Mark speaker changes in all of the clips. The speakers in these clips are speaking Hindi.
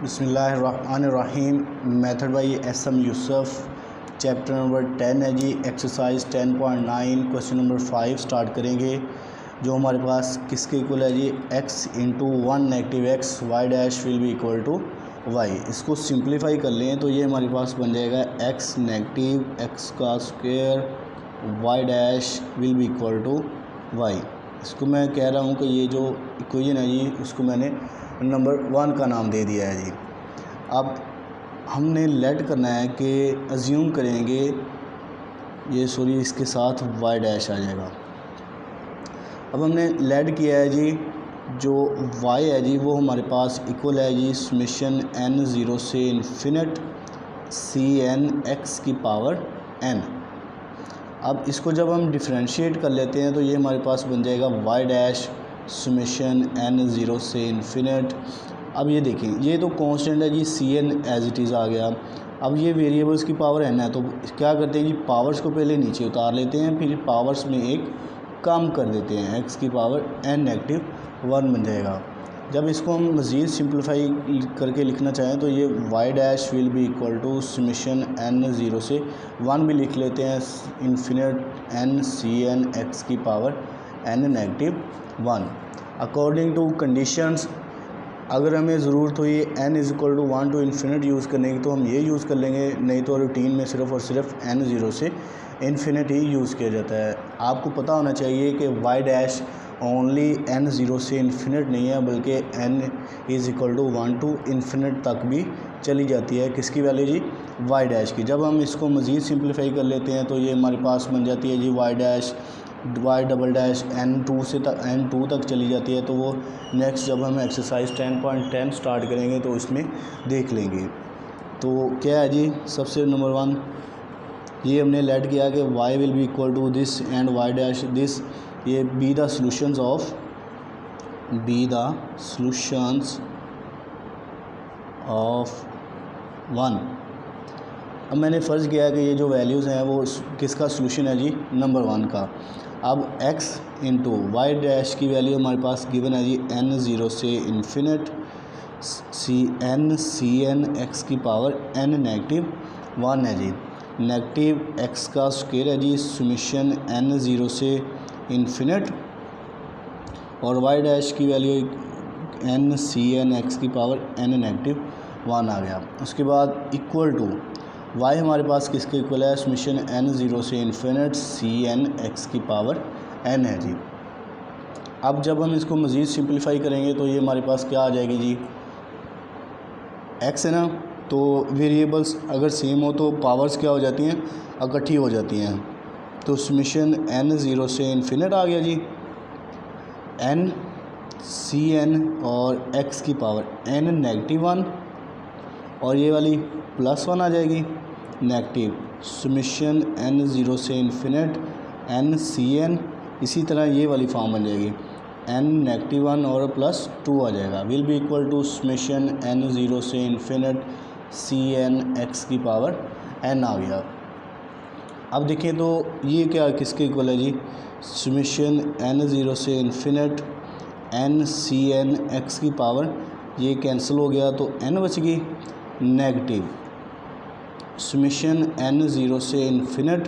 Speaker 1: बिस्मिल्लाहिर्रहमानिर्रहीम। Method by S M. Yusuf. Chapter number 10 है जी। एक्सरसाइज 10.9 क्वेश्चन नंबर 5 स्टार्ट करेंगे। जो हमारे पास किसके इक्वल है जी, x into 1 negative x y dash will be equal to y. इसको सिंप्लीफाई कर लें तो ये हमारे पास बन जाएगा x नेगेटिव एक्स का square y dash will be equal to y. इसको मैं कह रहा हूँ कि ये जो इक्वेशन है जी, उसको मैंने नंबर 1 का नाम दे दिया है जी। अब हमने लेट करना है कि अज्यूम करेंगे ये इसके साथ वाई डैश आ जाएगा। अब हमने लेट किया है जी, जो वाई है जी वो हमारे पास इक्वल है जी समेशन n 0 से इन्फिनिट सी एन एक्स की पावर n। अब इसको जब हम डिफ्रेंशिएट कर लेते हैं तो ये हमारे पास बन जाएगा वाई डैश समेशन n 0 से इन्फिनिट। अब ये देखें, ये तो कांस्टेंट है जी, see and as it is आ गया। अब ये वेरिएबल्स की पावर n है, तो क्या करते हैं जी, पावर्स को पहले नीचे उतार लेते हैं, फिर पावर्स में एक कम कर देते हैं, x की पावर n नेगेटिव 1 बन जाएगा। जब इसको हम मज़ीद सिंप्लीफाई करके लिखना चाहें तो ये y dash will be equal to summation n 0 से 1 भी लिख लेते हैं infinite n C n x की power n negative 1। According to conditions अगर हमें ज़रूरत हुई n is equal to 1 to infinite use करने की तो हम ये यूज़ कर लेंगे, नहीं तो रूटीन में सिर्फ़ और सिर्फ n 0 से इन्फिनिट ही यूज़ किया जाता है। आपको पता होना चाहिए कि y डैश ओनली n 0 से इन्फिनिट नहीं है, बल्कि n is equal to 1 to infinite तक भी चली जाती है। किसकी वैल्यू जी, y डैश की। जब हम इसको मज़ीद सिंप्लीफाई कर लेते हैं तो ये हमारे पास बन जाती है जी y dash y double dash n2 से n2 तक चली जाती है। तो वो नेक्स्ट जब हम एक्सरसाइज 10.10 स्टार्ट करेंगे तो इसमें देख लेंगे। तो क्या है जी, सबसे नंबर 1 ये हमने लेट किया कि y will be equal to this and y dash this. ये बी द सॉल्यूशंस ऑफ 1। अब मैंने फ़र्ज़ किया कि ये जो वैल्यूज़ हैं वो किसका सॉल्यूशन है जी, नंबर 1 का। अब x इंटू वाई डैश की वैल्यू हमारे पास गिवन है जी n 0 से इन्फिनिट सी एन एक्स की पावर n नेगेटिव 1 है जी। नेगेटिव x का स्क्वायर है जी समेशन n 0 से इन्फिनिट, और y डैश की value n C n x की पावर n नेगेटिव 1 आ गया। उसके बाद इक्वल टू y हमारे पास किसके इक्वल है, समेशन n 0 से इन्फिनिट सी एन एक्स की पावर n है जी। अब जब हम इसको मज़ीद सिंप्लीफाई करेंगे तो ये हमारे पास क्या आ जाएगी जी, x है ना, तो वेरिएबल्स अगर सेम हो तो पावर्स क्या हो जाती हैं, इकट्ठी हो जाती हैं। तो समेशन n 0 से इन्फिनिट आ गया जी, n सी एन और x की पावर n नेगेटिव 1, और ये वाली +1 आ जाएगी नेगेटिव समेशन n 0 से इन्फिनिट n सी एन। इसी तरह ये वाली फॉर्म बन जाएगी n नेगेटिव 1 और +2 आ जाएगा, will be equal to summation n 0 से इन्फिनिट सी एन एक्स की पावर n आ गया। अब देखें तो ये क्या किसके इक्वल है जी, समेशन n 0 से infinite n C n x की पावर, ये कैंसिल हो गया तो n बच गई, नेगेटिव समेशन n 0 से infinite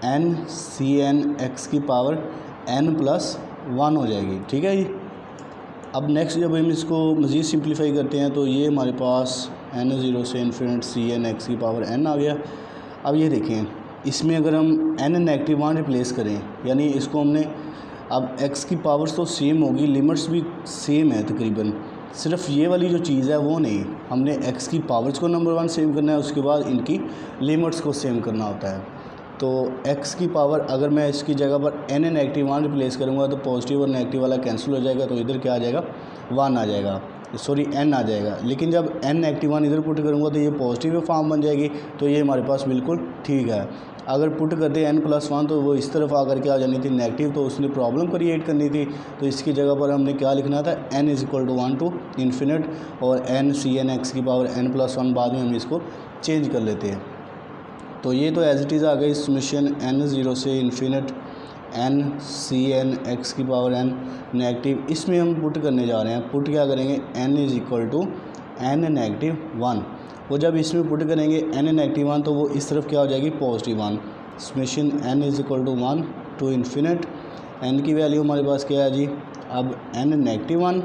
Speaker 1: n C n x की पावर n +1 हो जाएगी। ठीक है जी। अब नेक्स्ट जब हम इसको मज़ीद सिंप्लीफाई करते हैं तो ये हमारे पास n 0 से इन्फिनिट सी एन एक्स की पावर n आ गया। अब ये देखें, इसमें अगर हम n नेगेटिव 1 रिप्लेस करें, यानी इसको हमने, अब x की पावर्स तो सेम होगी, लिमिट्स भी सेम है तकरीबन, सिर्फ ये वाली जो चीज़ है वो नहीं, हमने x की पावर्स को नंबर 1 सेम करना है, उसके बाद इनकी लिमिट्स को सेम करना होता है। तो x की पावर अगर मैं इसकी जगह पर n नेगेटिव 1 रिप्लेस करूँगा तो पॉजिटिव और नेगेटिव वाला कैंसिल हो जाएगा, तो इधर क्या आ जाएगा, 1 आ जाएगा, n आ जाएगा। लेकिन जब n नेगेटिव 1 इधर पुट करूँगा तो ये पॉजिटिव फॉर्म बन जाएगी, तो ये हमारे पास बिल्कुल ठीक है। अगर पुट करते n +1 तो वो इस तरफ आकर के आ जानी थी नेगेटिव, तो उसने प्रॉब्लम क्रिएट करनी थी। तो इसकी जगह पर हमने क्या लिखना था, n is equal to 1 to infinite और n सी एन एक्स की पावर n +1, बाद में हम इसको चेंज कर लेते हैं। तो ये तो एज इट इज़ आ गई समेशन n 0 से infinite n C n x की पावर n नेगेटिव। इसमें हम पुट करने जा रहे हैं, पुट क्या करेंगे, n is equal to n negative 1। वो जब इसमें पुट करेंगे n नेगेटिव 1 तो वो इस तरफ क्या हो जाएगी positive 1। Summation n is equal to 1 to infinite, n की वैल्यू हमारे पास क्या है जी, अब n नेगेटिव 1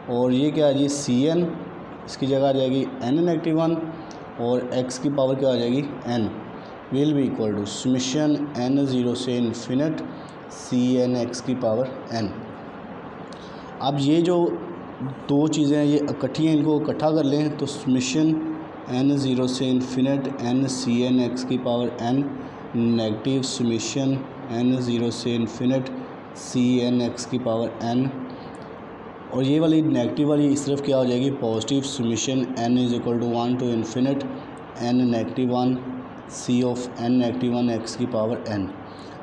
Speaker 1: और ये क्या है जी Cn, इसकी जगह आ जाएगी n नेगेटिव 1 और x की पावर क्या आ जाएगी n, will be equal to summation n 0 से इन्फिनिट Cn x की पावर n। अब ये जो दो चीज़ें हैं ये इकट्ठी हैं, इनको इकट्ठा कर लें तो समेशन n 0 से इन्फिनिट n Cn x की power n negative summation n 0 से इन्फिनिट Cn x की पावर n, और ये वाली नेगेटिव वाली इस तरफ क्या हो जाएगी positive summation n is equal to 1 to infinite n negative 1 c of n negative 1 x की पावर n।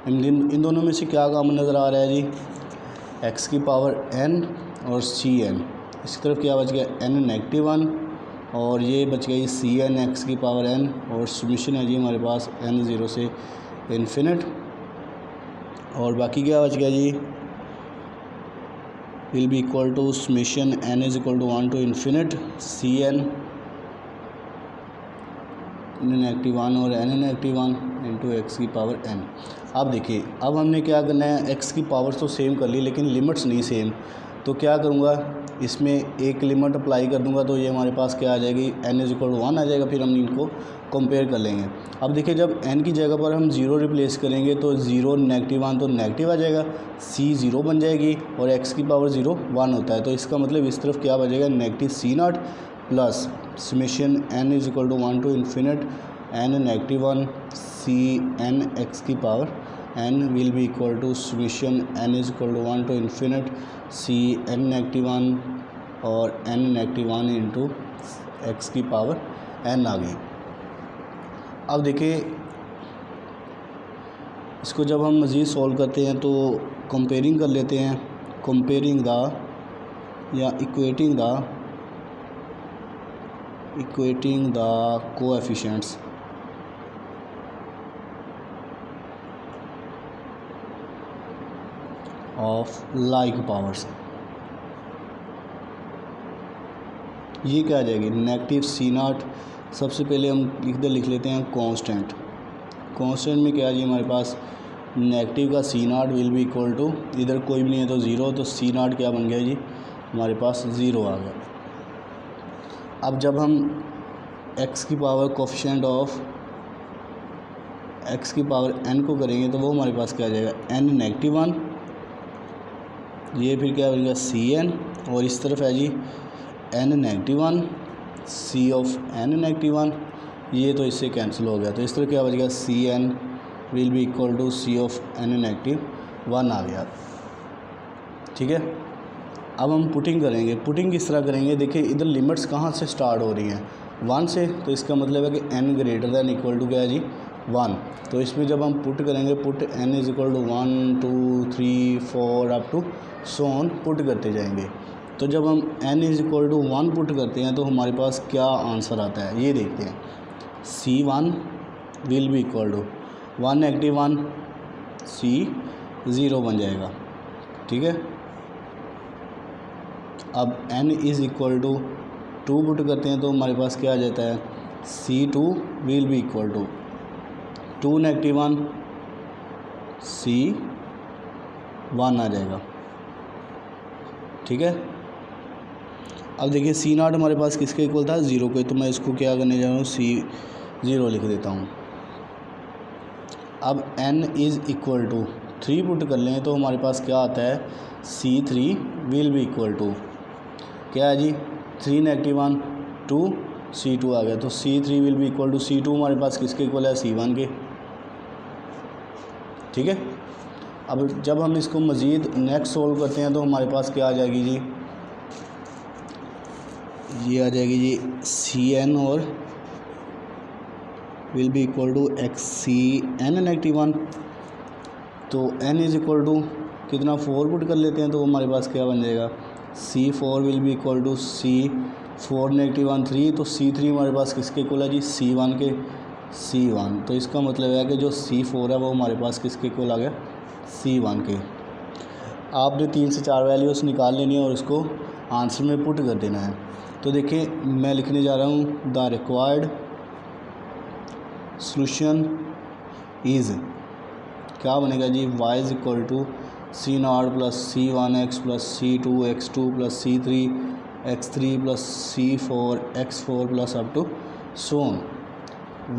Speaker 1: इन दोनों में से क्या कॉमन नज़र आ रहा है जी, x की पावर n और Cn। इसी तरफ क्या बच गया n नेगेटिव 1 और ये बच गई Cn x की पावर n, और समेशन है जी हमारे पास n 0 से इन्फिनिट, और बाकी क्या बच गया जी will be equal to summation n is equal to 1 to infinite Cn negative 1 और n नेगेटिव 1 इंटू एक्स की पावर n। अब देखिए अब हमने क्या करना है, x की पावर तो सेम कर ली लेकिन लिमिट्स नहीं सेम, तो क्या करूँगा इसमें एक लिमिट अप्लाई कर दूंगा तो ये हमारे पास क्या आ जाएगी n इज इक्वल टू 1 आ जाएगा, फिर हम इनको कंपेयर कर लेंगे। अब देखिए जब n की जगह पर हम 0 रिप्लेस करेंगे तो 0 नेगेटिव 1 तो नेगेटिव आ जाएगा, c 0 बन जाएगी और x की पावर 0 1 होता है, तो इसका मतलब इस तरफ क्या बचेगा negative c0 plus summation n is equal to 1 to infinite n negative 1 Cn x की power n will be equal to summation n is equal to 1 to infinite Cn negative 1 और n नेगेटिव 1 इंटू एक्स की पावर n आ गई। अब देखिए इसको जब हम मज़ीद सॉल्व करते हैं तो कंपेयरिंग कर लेते हैं, कंपेयरिंग द या equating the coefficients of like powers. ये क्या आ जाएगी नेगेटिव c0, सबसे पहले हम लिख लेते हैं कांस्टेंट। कांस्टेंट में क्या है जी हमारे पास नेगेटिव का c0 will be equal to, इधर कोई भी नहीं है तो 0, तो c0 क्या बन गया जी हमारे पास 0 आ गया। अब जब हम x की पावर कोफिशिएंट ऑफ x की पावर n को करेंगे तो वो हमारे पास क्या आ जाएगा n नेगेटिव 1, ये फिर क्या बनेगा Cn, और इस तरफ है जी n negative 1 c of n negative 1, ये तो इससे कैंसिल हो गया, तो इस तरह क्या बच गया Cn will be equal to c of n negative 1 आ गया। ठीक है, अब हम पुटिंग करेंगे। पुटिंग किस तरह करेंगे, देखिए इधर लिमिट्स कहाँ से स्टार्ट हो रही हैं 1 से, तो इसका मतलब है कि n greater than equal to क्या है जी 1, तो इसमें जब हम पुट करेंगे put n is equal to 1 2 3 4 up to so on put करते जाएंगे। तो जब हम n is equal to 1 put करते हैं तो हमारे पास क्या आंसर आता है ये देखते हैं, C1 will be equal to 1 negative 1 C 0 बन जाएगा। ठीक है, अब n is equal to 2 put करते हैं तो हमारे पास क्या आ जाता है C2 will be equal to 2 negative 1 C 1 आ जाएगा। ठीक है, अब देखिए C0 हमारे पास किसके इक्वल था 0 के, तो मैं इसको क्या करने जा रहा हूँ C0 लिख देता हूँ। अब n is equal to 3 put कर लें तो हमारे पास क्या आता है C3 will be equal to क्या है जी 3 नेगेटिव 1 2 C2 आ गया, तो C3 will be equal to C2 हमारे पास किसके इक्वल है C1 के। ठीक है, अब जब हम इसको मज़ीद नेक्स्ट सोल्व करते हैं तो हमारे पास क्या आ जाएगी जी, ये आ जाएगी जी Cn और will be equal to Xcn negative 1, तो n इज़ इक्वल टू कितना 4 पुट कर लेते हैं तो हमारे पास क्या बन जाएगा C4 will be equal to C4 negative 1 3, तो C3 हमारे पास किसके इक्वल है जी C1 के C1, तो इसका मतलब है कि जो C4 है वो हमारे पास किसके इक्वल आ गया C1 के। आपने 3 से 4 वैल्यूज़ निकाल लेनी है और उसको आंसर में पुट कर देना है। तो देखिए मैं लिखने जा रहा हूँ द रिक्वायर्ड सॉल्यूशन इज़, क्या बनेगा जी, y is equal to C naught plus C one x plus C two x two plus C three x three plus C four x four plus up to so on.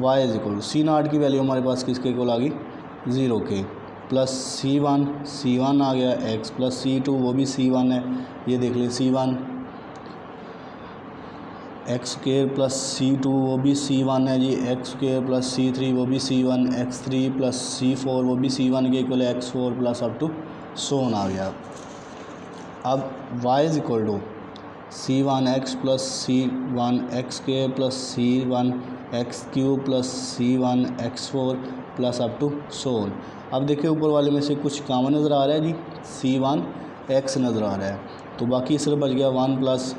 Speaker 1: y is equal to C naught की वैल्यू हमारे पास किसके इक्वल आ गई, 0 के, प्लस सी वन आ गया x प्लस सी टू, वो भी सी वन है, ये देख लें C one, x square plus C two वो भी सी वन है जी, x square plus C three वो भी C one, x three plus C four वो भी सी वन के इक्वल है, x four plus up to so on आ गया। अब y is equal to C one x plus C one x square plus C one x cube plus C one x four plus up to so on. अब देखिए ऊपर वाले में से कुछ कॉमन नज़र आ रहा है जी, सी वन एक्स नज़र आ रहा है, तो बाकी सिर्फ बच गया 1 plus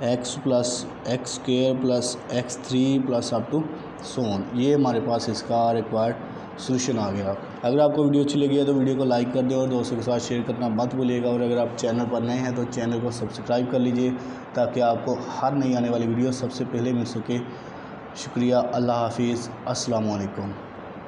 Speaker 1: x square plus x three plus up to so on. ये हमारे पास इसका रिक्वायर्ड सॉल्यूशन आ गया। अगर आपको वीडियो अच्छी लगी है तो वीडियो को लाइक कर दें और दोस्तों के साथ शेयर करना मत भूलिएगा, और अगर आप चैनल पर नए हैं तो चैनल को सब्सक्राइब कर लीजिए ताकि आपको हर नई आने वाली वीडियो सबसे पहले मिल सके। शुक्रिया, अल्लाह हाफिज़, अस्सलाम वालेकुम।